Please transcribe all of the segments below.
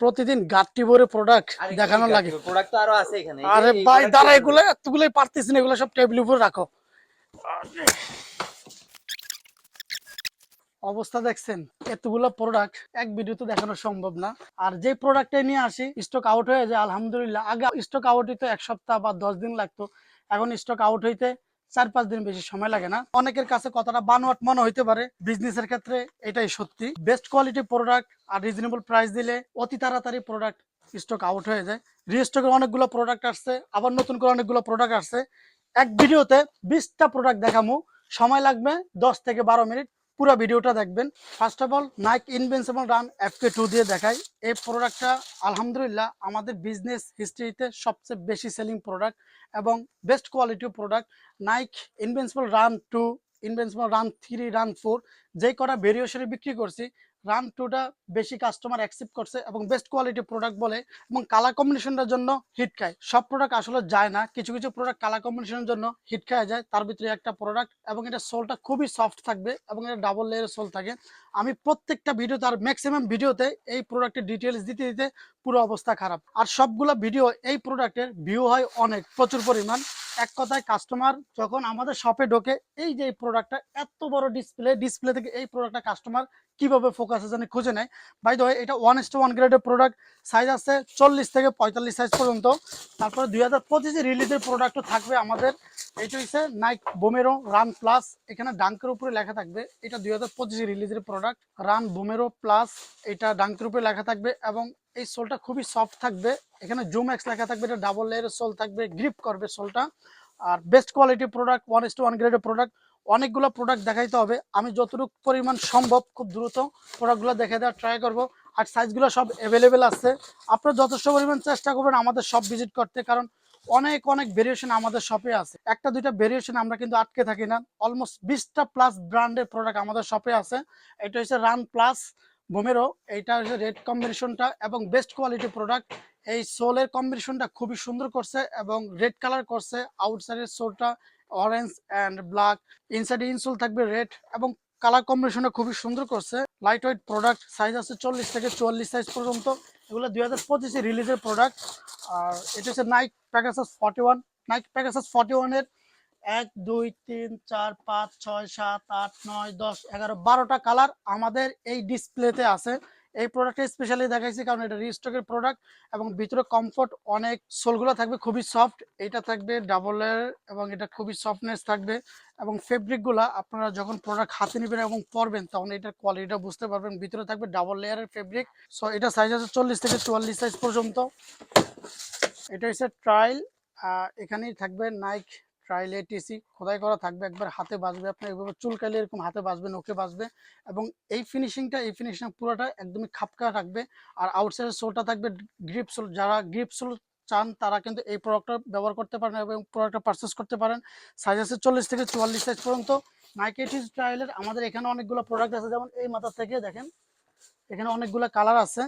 প্রতিদিন গাট্টি ভরে প্রোডাক্ট আরে কি দেখানো লাগে। গাড়ি প্রোডাক্ট তো আরো আছে এখানে, এই যে আরে এই ভাই প্রোডাক্ট দাঁড়া, এগুলো এতগুলোই পারতেছি না, এগুলো সব টেবিল উপর রাখো। অবস্থা দেখছেন, এতগুলো প্রোডাক্ট এক ভিডিওতে দেখানো সম্ভব না। আর যে প্রোডাক্টটা নিয়ে আসি স্টক আউট হয়ে যায় আলহামদুলিল্লাহ। আগে স্টক আউট হইতে এক সপ্তাহ বা 10 দিন লাগতো, এখন স্টক আউট হইতে 4-5 দিন বেশি সময় লাগে না। অনেকের কাছে কথাটা বানোয়াট মনে হইতে পারে, বিজনেসের ক্ষেত্রে এটাই সত্যি। বেস্ট কোয়ালিটি প্রোডাক্ট আর রিজনেবল প্রাইস দিলে অতি তাড়াতাড়ি প্রোডাক্ট স্টক আউট হয়ে যায়। রিস্টকের অনেকগুলো প্রোডাক্ট আসছে, আবার নতুন করে অনেকগুলো প্রোডাক্ট আসছে। এক ভিডিওতে 20টা প্রোডাক্ট দেখামু, সময় লাগবে 10 থেকে 12 মিনিট। পুরো ভিডিওটা দেখবেন। First of all Nike invincible run FK2 দিয়ে দেখাই। এই প্রোডাক্টটা আলহামদুলিল্লাহ আমাদের বিজনেস হিস্ট্রিতে সবচেয়ে বেশি সেলিং প্রোডাক্ট এবং best quality product. Nike invincible run 2, invincible run 3, run 4 যে কটা ভেরিয়েশনে বিক্রি করছি, রান 2টা বেশি কাস্টমার অ্যাকসেপ্ট করছে এবং বেস্ট কোয়ালিটি প্রোডাক্ট বলে, এবং কালার কম্বিনেশনটার জন্য হিট খায়। সব প্রোডাক্ট আসলে যায় না, কিছু কিছু প্রোডাক্ট কালার কম্বিনেশনের জন্য হিট খায় যায়, তার ভিতরে একটা প্রোডাক্ট। এবং এটা সোলটা খুবই সফট থাকবে এবং এটা ডাবল লেয়ারের সোল থাকে। আমি প্রত্যেকটা ভিডিওতে আর ম্যাক্সিমাম ভিডিওতে এই প্রোডাক্টের ডিটেলস দিতে দিতে পুরো অবস্থা খারাপ। আর সবগুলো ভিডিও এই প্রোডাক্টের ভিউ হয় অনেক প্রচুর পরিমাণ। এক কথায় কাস্টমার যখন আমাদের শপে ঢোকে, এই যে এই প্রোডাক্টটা এত বড় ডিসপ্লে থেকে এই প্রোডাক্টটা কাস্টমার কিভাবে ফোকাসে জানে খুঁজে নেয়। বাই দ্য ওয়ে এটা 1:1 গ্রেডের প্রোডাক্ট, সাইজ আছে 40 থেকে 45 সাইজ পর্যন্ত। তারপরে 2025 রিলিজের প্রোডাক্টও থাকবে আমাদের। এটা হচ্ছে নাইক বোমেরো রান প্লাস, এখানে ডাঙ্কের উপরে লেখা থাকবে এটা 2025 রিলিজের প্রোডাক্ট রান বোমেরো প্লাস, এটা ডাঙ্কের উপরে লেখা থাকবে এবং এই সোলটা খুবই সফট থাকবে। এখানে জুম এক্স লেখা থাকবে, এটা ডাবল লেয়ারের সোল থাকবে, গ্রিপ করবে সোলটা। আর বেস্ট কোয়ালিটি প্রোডাক্ট, 1:1 গ্রেডের প্রোডাক্ট। অনেকগুলো প্রোডাক্ট দেখাইতে হবে, আমি যতটুকু পরিমাণ সম্ভব খুব দ্রুত প্রোডাক্টগুলো দেখে দেওয়ার ট্রাই করব। আর সাইজগুলো সব অ্যাভেলেবেল আছে, আপনারা যথেষ্ট পরিমাণ চেষ্টা করবেন আমাদের শপ ভিজিট করতে, কারণ অনেক অনেক ভেরিয়েশন আমাদের শপে আছে। একটা দুইটা ভেরিয়েশন আমরা কিন্তু আটকে থাকি না, অলমোস্ট 20টা প্লাস ব্র্যান্ডের প্রোডাক্ট আমাদের শপে আছে। এটা হচ্ছে রান প্লাস বোমেরো, এইটা হচ্ছে রেড কম্বিনেশনটা এবং বেস্ট কোয়ালিটি প্রোডাক্ট। এই সোলের কম্বিনেশনটা খুবই সুন্দর করছে এবং রেড কালার করছে। আউটসাইডের সোলটা orange and black, inside insole থাকবে রেড এবং কালার কম্বিনেশনটা খুবই সুন্দর করছে। লাইট ওয়েট প্রোডাক্ট, সাইজ আছে 40 থেকে 44 সাইজ পর্যন্ত। এগুলো 2025 রিলিজের প্রোডাক্ট। আর এটা হচ্ছে নাইক প্যাগাসাস 41। নাইক প্যাগাসাস 41 এর 1 2 3 4 5 6 7 8 9 10 11 12টা কালার আমাদের এই ডিসপ্লেতে আছে। এই প্রোডাক্টটা স্পেশালি দেখাইছি কারণ এটা রিস্টকের প্রোডাক্ট এবং ভিতরে কমফোর্ট অনেক, সোলগুলো থাকবে খুবই সফট, এটা থাকবে ডাবল এর এবং এটা খুবই সফটনেস থাকবে। এবং ফেব্রিকগুলো আপনারা যখন প্রোডাক্ট হাতে নেবেন এবং পরবেন তখন এটার কোয়ালিটিটা বুঝতে পারবেন। ভিতরে থাকবে ডাবল লেয়ারের ফেব্রিক। সো এটা সাইজ আছে 40 থেকে 44 সাইজ পর্যন্ত। এটা হচ্ছে ট্রায়াল, এখানেই থাকবে নাইক ট্রায়াল ATC খোদাই করা থাকবে, একবার হাতে বাজবে, আপনার এইভাবে চুলকালে এরকম হাতে বাজবে, নখে বাজবে। এবং এই ফিনিশিং পুরোটা একদমই খাপকা থাকবে। আর আউটসাইডের সোলটা থাকবে গ্রিপ সোল, যারা গ্রিপ সোল চান তারা কিন্তু এই প্রোডাক্টটা ব্যবহার করতে পারেন এবং প্রোডাক্টটা পারচেস করতে পারেন। সাইজ আছে 40 থেকে 44 সাইজ পর্যন্ত। নাইক ATC ট্রায়ালের আমাদের এখানে অনেকগুলো প্রোডাক্ট আছে, যেমন এই মাথা থেকে দেখেন এখানে অনেকগুলো কালার আছে।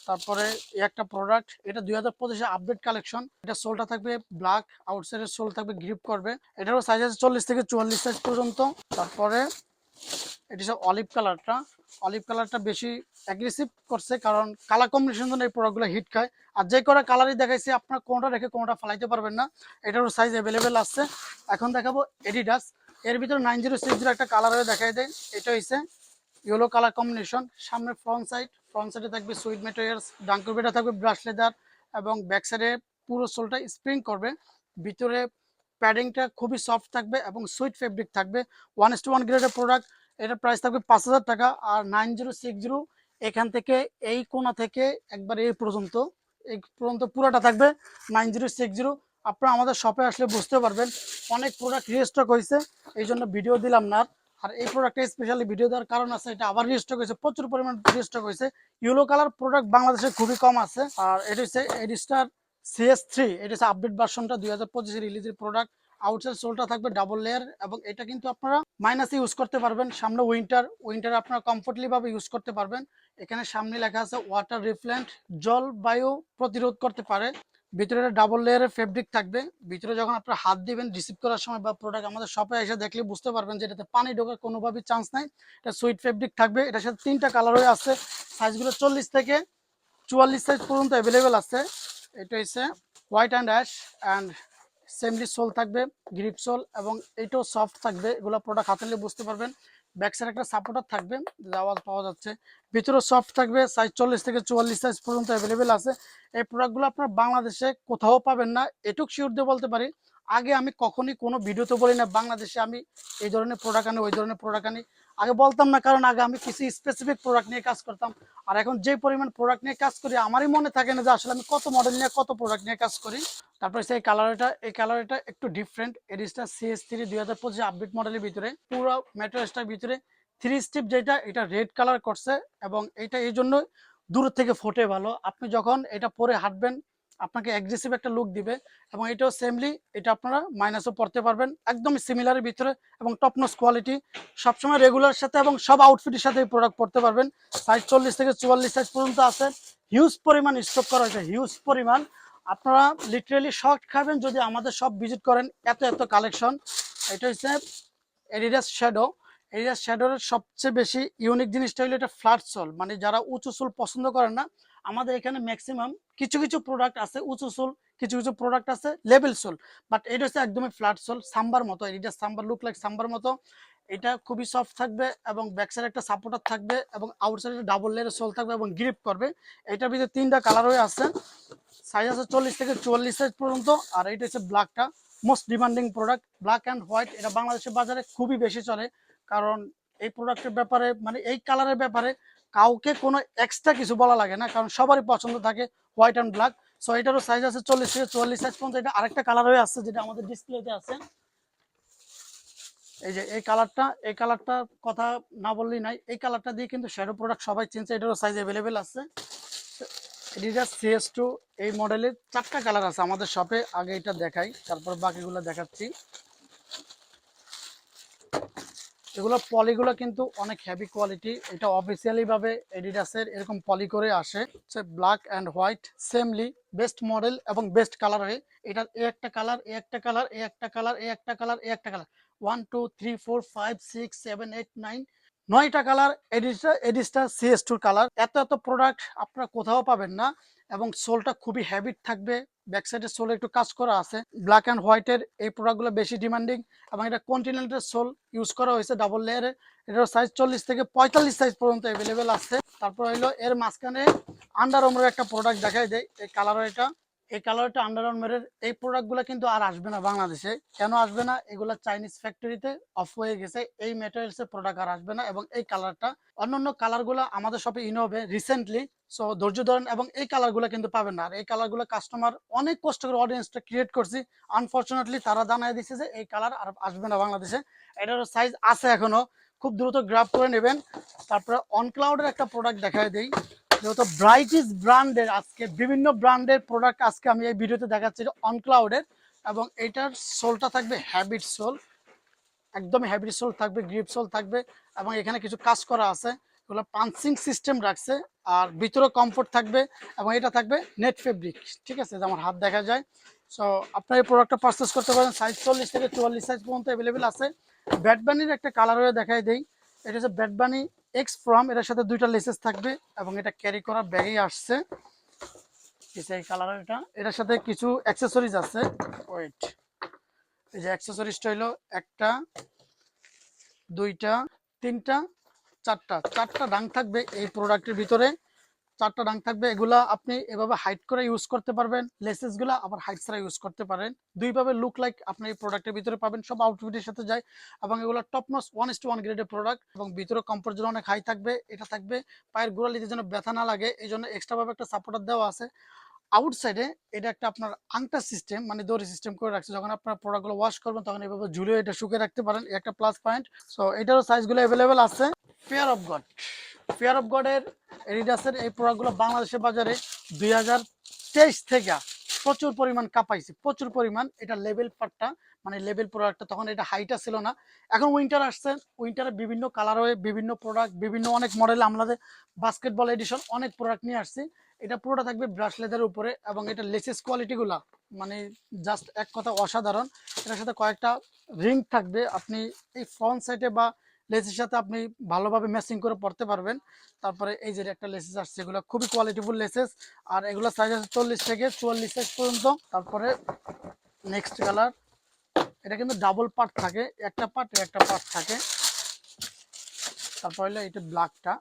তারপরে এই একটা প্রোডাক্ট, এটা 2025 আপডেট কালেকশন, এটা সোলটা থাকবে ব্ল্যাক, আউটসাইডের সোল থাকবে গ্রিপ করবে। এটারও সাইজ আছে 40 থেকে 44 সাইজ পর্যন্ত। তারপরে এটা হচ্ছে অলিভ কালারটা বেশি অ্যাগ্রেসিভ করছে কারণ কালার কম্বিনেশন জন্য এই প্রোডাক্টগুলো হিট খায়। আর যে কটা কালারই দেখাইছি আপনার কোনটা রেখে কোনটা ফেলাইতে পারবেন না, এটারও সাইজ অ্যাভেলেবেল আছে। এখন দেখাবো এডিডাস, এর ভিতরে 9060 একটা কালার হয়ে দেখাই দেয়। এটা হচ্ছে ইয়েলো কালার কম্বিনেশন। সামনে ফ্রন্ট সাইডে থাকবে সুইট মেটেরিয়ালস, ডাঙ্কুরবেটা থাকবে ব্রাশ লেদার এবং ব্যাক সাইডে পুরো সোলটা স্প্রিং করবে। ভিতরে প্যাডিংটা খুবই সফট থাকবে এবং সুইট ফেব্রিক থাকবে। 1:1 গ্রেডের প্রোডাক্ট, এটার প্রাইস থাকবে 5000 টাকা। আর 9060 এখান থেকে এই কোণা থেকে একবার এই পর্যন্ত পুরোটা থাকবে 9060। আপনারা আমাদের শপে আসলে বুঝতে পারবেন অনেক প্রোডাক্ট রিস্টক হয়েছে, এই জন্য ভিডিও দিলাম না। আর এই প্রোডাক্টটা স্পেশালি ভিডিও দেওয়ার কারণ আছে, এটা আবার রিস্টক হয়েছে, প্রচুর পরিমাণ রিস্টক হয়েছে। ইয়েলো কালার প্রোডাক্ট বাংলাদেশে খুবই কম আছে। আর এটা হচ্ছে এডিস্টার CS3, এটা হচ্ছে আপডেট ভার্সনটা 2025 রিলিজের প্রোডাক্ট। আউটসাইড সোলটা থাকবে ডাবল লেয়ার এবং এটা কিন্তু আপনারা মাইনাসে ইউজ করতে পারবেন। সামনে উইন্টার আপনারা কমফোর্টলি ভাবে ইউজ করতে পারবেন। এখানে সামনে লেখা আছে ওয়াটার রিফ্লেন্ট, জলবায়ু প্রতিরোধ করতে পারে। ভিতরে ডাবল লেয়ারের ফেব্রিক থাকবে। ভিতরে যখন আপনারা হাত দিবেন রিসিভ করার সময় বা প্রোডাক্ট আমাদের শপে এসে দেখলে বুঝতে পারবেন যে এটাতে পানি ঢোকার কোনোভাবেই চান্স নাই। এটা সুইট ফেব্রিক থাকবে, এটার সাথে 3টা কালার হয়ে আছে। সাইজগুলো 40 থেকে 44 সাইজ পর্যন্ত অ্যাভেলেবেল আছে। এটা হচ্ছে হোয়াইট অ্যান্ড অ্যাশ অ্যান্ড সেমলি সোল থাকবে, গ্রিপ সোল, এবং এটাও সফট থাকবে। এগুলো প্রোডাক্ট হাতে নিলে বুঝতে পারবেন। ব্যাক সাইড একটা সাপোর্টার থাকবে, যে আওয়াজ পাওয়া যাচ্ছে। ভিতরেও সফট থাকবে। সাইজ 40 থেকে 44 সাইজ পর্যন্ত অ্যাভেলেবেল আছে। এই প্রোডাক্টগুলো আপনার বাংলাদেশে কোথাও পাবেন না, এটুক শিওর দিয়ে বলতে পারি। আগে আমি কখনই কোনো ভিডিওতে বলি না বাংলাদেশে আমি এই ধরনের প্রোডাক্ট আনি, ওই ধরনের প্রোডাক্ট আনি। আগে বলতাম না, কারণ আগে আমি কিছু স্পেসিফিক প্রোডাক্ট নিয়ে কাজ করতাম। আর এখন যে পরিমাণ প্রোডাক্ট নিয়ে কাজ করি, আমারই মনে থাকে না যে আসলে আমি কত মডেল নিয়ে কত প্রোডাক্ট নিয়ে কাজ করি। তারপর এই কালারটা, এই কালারটা একটু ডিফারেন্ট। এডিসটা CS3 2025 আপডেট মডেলের ভিতরে, পুরো মেট্রো স্টার ভিতরে 3 স্টেপ, যেটা এটা রেড কালার করছে। এবং এটা এই জন্য দূর থেকে ফোটে ভালো। আপনি যখন এটা পরে হাঁটবেন আপনাকে অ্যাগ্রেসিভ একটা লুক দিবে। এবং এটাও সেমলি, এটা আপনারা মাইনাসও পড়তে পারবেন, একদম সিমিলারের ভিতরে। এবং টপ নচ কোয়ালিটি, সবসময় রেগুলার সাথে এবং সব আউটফিটের সাথে এই প্রোডাক্ট পড়তে পারবেন। সাইজ 40 থেকে 44 সাইজ পর্যন্ত আছে। হিউজ পরিমাণ স্টক করা হয়েছে, হিউজ পরিমাণ। আপনারা লিটারেলি শক খাবেন যদি আমাদের সব ভিজিট করেন, এত এত কালেকশন। এটা হচ্ছে এডিডাস শ্যাডো। এডিডাস শ্যাডোর সবচেয়ে বেশি ইউনিক জিনিসটা হলো এটা ফ্ল্যাট সোল। মানে যারা উঁচু সোল পছন্দ করেন না, আমাদের এখানে ম্যাক্সিমাম কিছু কিছু প্রোডাক্ট আছে উঁচু সোল, কিছু কিছু প্রোডাক্ট আছে লেভেল সোল, বাট এটা হচ্ছে একদমই ফ্ল্যাট সোল, সাম্বার মতো। Adidas sambar, look like sambar মতো। এটা খুবই সফট থাকবে এবং ব্যাক সাইডে একটা সাপোর্টার থাকবে এবং আউটসাইডে ডাবল লেয়ারের সোল থাকবে এবং গ্রিপ করবে। এটার ভিতরে 3টা কালার হয়ে আছে। সাইজ আছে 40 থেকে 44 সাইজ পর্যন্ত। আর এটা হচ্ছে ব্ল্যাকটা, most demanding product, black and white. এটা বাংলাদেশের বাজারে খুবই বেশি চলে, কারণ এই প্রোডাক্টের ব্যাপারে, মানে এই কালারের ব্যাপারে কাউকে কোনো এক্সট্রা কিছু বলা লাগে না, কারণ সবারই পছন্দ থাকে হোয়াইট অ্যান্ড ব্ল্যাক। সো এটারও সাইজ আছে 40 থেকে 44 সাইজ পর্যন্ত। এটা আরেকটা কালার হয়ে আসছে যেটা আমাদের ডিসপ্লেতে আছে। এই যে এই কালারটা, এই কালারটার কথা না বললেই নাই। এই কালারটা দিয়ে কিন্তু শ্যাডো প্রোডাক্ট সবাই চিনছে। এটারও সাইজ অ্যাভেলেবেল আছে। এডিডাস CS2 এই মডেলের 4টা কালার আছে আমাদের শপে। আগে এটা দেখাই, তারপর বাকিগুলো দেখাচ্ছি। এগুলো পলিগুলো কিন্তু অনেক হেভি কোয়ালিটি। এটা অফিসিয়ালি ভাবে এডিডাসের এরকম পলি করে আসে। হচ্ছে black and white, সেমলি best model এবং বেস্ট কালার হয়। এটার এ একটা কালার, এ একটা কালার, এ একটা কালার, এ একটা কালার, এ একটা কালার, 1 2 3 4 5 6 7 8 9, 9টা কালার। এডিস্টা CS2 colour. এত এত প্রোডাক্ট আপনারা কোথাও পাবেন না। এবং সোলটা খুবই হেভি থাকবে, ব্যাক সাইডে সোলে একটু কাজ করা আছে। ব্ল্যাক অ্যান্ড হোয়াইটের এই প্রোডাক্টগুলো বেশি ডিমান্ডিং। এবং এটা কন্টিনেন্টাল সোল ইউজ করা হয়েছে ডাবল লেয়ারে। এটার সাইজ 40 থেকে 45 সাইজ পর্যন্ত অ্যাভেলেবেল আছে। তারপর হইলো এর মাঝখানে আন্ডার আর্মারের একটা প্রোডাক্ট দেখাই দেয়, এই কালার। এটা এই কালারটা আন্ডার আর্মারের। এই প্রোডাক্টগুলো কিন্তু আর আসবে না বাংলাদেশে। কেন আসবে না? এগুলা চাইনিজ ফ্যাক্টরিতে অফ হয়ে গেছে। এই ম্যাটেরিয়ালসের প্রোডাক্ট আর আসবে না। এবং এই কালারটা, অন্যান্য কালারগুলো আমাদের শপে ইন হবে রিসেন্টলি। সো ধৈর্য ধরেন। এবং এই কালারগুলো কিন্তু পাবেন না। আর এই কালারগুলো কাস্টমার অনেক কষ্ট করে অডিয়েন্সটা ক্রিয়েট করছি, আনফরচুনেটলি তারা জানাই দিচ্ছে যে এই কালার আর আসবে না বাংলাদেশে। এটারও সাইজ আছে এখনো, খুব দ্রুত গ্রাব করে নেবেন। তারপরে অনক্লাউডের একটা প্রোডাক্ট দেখাই দিই, যেহেতু ব্রাইটিস ব্র্যান্ডের আজকে বিভিন্ন ব্র্যান্ডের প্রোডাক্ট আজকে আমি এই ভিডিওতে দেখাচ্ছি অনক্লাউডের। এবং এটার সোলটা থাকবে হ্যাবিট সোল, একদম হ্যাভি সোল থাকবে, গ্রিপ সোল থাকবে। এবং এখানে কিছু কাজ করা আছে, এগুলো পাঞ্চিং সিস্টেম রাখছে। আর ভিতরে কমফোর্ট থাকবে। এবং এটা থাকবে নেট ফেব্রিক, ঠিক আছে, যে আমার হাত দেখা যায়। সো আপনার এই প্রোডাক্টটা পারচেস করতে পারেন। সাইজ 40 থেকে 44 সাইজ পর্যন্ত অ্যাভেলেবেল আছে। ব্যাটবানির একটা কালার হয়ে দেখাই দেই। এটা হচ্ছে ব্যাটবানি এক্স ফ্রম। এটার সাথে 2টা লেসেস থাকবে এবং এটা ক্যারি করা ব্যাগেই আসছে। এই কালার, এটার সাথে কিছু অ্যাক্সেসরিজ আছে। ওয়েট, এই যে অ্যাক্সেসরিজটা হলো একটা, 2টা, 3টা, 4টা ডাং থাকবে এই প্রোডাক্টের ভিতরে। 4টা ডাং থাকবে। এগুলা আপনি এভাবে হাইট করে ইউজ করতে পারবেন, লেসেস গুলা আবার হাইট ছাড়া ইউজ করতে পারেন। দুইভাবে লুক লাইক আপনি এই প্রোডাক্টের ভিতরে পাবেন, সব আউটফিটের সাথে যায়। এবং এগুলো টপ নচ 1:1 গ্রেডের প্রোডাক্ট। এবং ভিতরে কমফোর্ট জোন অনেক হাই থাকবে। এটা থাকবে পায়ের গোড়ালিতে যেন ব্যথা না লাগে, এই জন্য এক্সট্রা ভাবে একটা সাপোর্টার দেওয়া আছে। আউটসাইডে এটা একটা আপনার আংটা সিস্টেম, মানে দড়ি সিস্টেম করে রাখছে। যখন আপনার প্রোডাক্টগুলো ওয়াশ করবেন তখন এভাবে ঝুলে এটা শুকিয়ে রাখতে পারেন, একটা প্লাস পয়েন্ট। সো এটারও সাইজগুলো অ্যাভেলেবেল আছে। Fair of God, fair of গডের এডিডাসের এই প্রোডাক্টগুলো বাংলাদেশের বাজারে 2023 থেকে প্রচুর পরিমাণ কাঁপাইছে, প্রচুর পরিমাণ। এটা লেভেল পার্টটা, মানে লেভেল প্রোডাক্টটা, তখন এটা হাইটা ছিল না। এখন উইন্টার আসছে, উইন্টারে বিভিন্ন কালার হয়ে বিভিন্ন প্রোডাক্ট, বিভিন্ন অনেক মডেল, আমাদের বাস্কেটবল এডিশন অনেক প্রোডাক্ট নিয়ে আসছি। এটা পুরোটা থাকবে ব্রাশ লেদারের উপরে। এবং এটা লেসেস কোয়ালিটিগুলা মানে জাস্ট এক কথা অসাধারণ। এটার সাথে কয়েকটা রিং থাকবে। আপনি এই ফ্রন্ট সাইডে বা লেসের সাথে আপনি ভালোভাবে ম্যাচিং করে পড়তে পারবেন। তারপরে এই যে একটা লেসেস আসছে, এগুলো খুবই কোয়ালিটিফুল লেসেস। আর এগুলো সাইজ আছে 40 থেকে 44 সাইজ পর্যন্ত। তারপরে নেক্সট কালার, এটা কিন্তু ডাবল পার্ট থাকে, একটা পার্ট একটা পার্ট থাকে। তারপর হলো এটা ব্ল্যাকটা,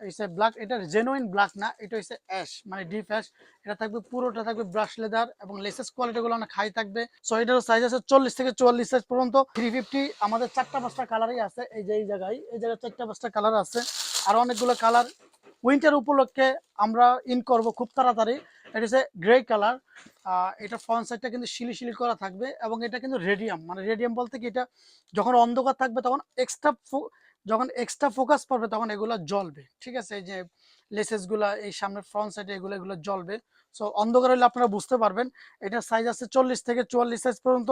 এই ব্ল্যাক, এটা জেনুইন ব্ল্যাক না, এটা হচ্ছে অ্যাশ মানে ডিপ অ্যাশ। এটা থাকবে পুরোটা থাকবে ব্রাশ লেদার এবং লেসেস কোয়ালিটি গুলো অনেক হাই থাকবে। সো এটার সাইজ আছে 40 থেকে 44 সাইজ পর্যন্ত। 350 আমাদের 4টা 5টা কালারই আছে, এই যে এই জায়গায় 4টা 5টা কালার আছে। আর অনেকগুলো কালার উইন্টার উপলক্ষে আমরা ইন করব খুব তাড়াতাড়ি। এটা হচ্ছে গ্রে কালার। এটা ফ্রন্ট সাইডটা কিন্তু শিলি শিলি করা থাকবে এবং এটা কিন্তু রেডিয়াম, মানে রেডিয়াম বলতে কি, এটা যখন অন্ধকার থাকবে তখন এক্সট্রা ফোকাস পড়বে তখন এগুলো জ্বলবে। ঠিক আছে, এই যে লেসেস গুলা এই সামনে ফ্রন্ট সাইডে এগুলো এগুলো জ্বলবে। সো অন্ধকার হলে আপনারা বুঝতে পারবেন। এটার সাইজ আছে 40 থেকে 44 সাইজ পর্যন্ত।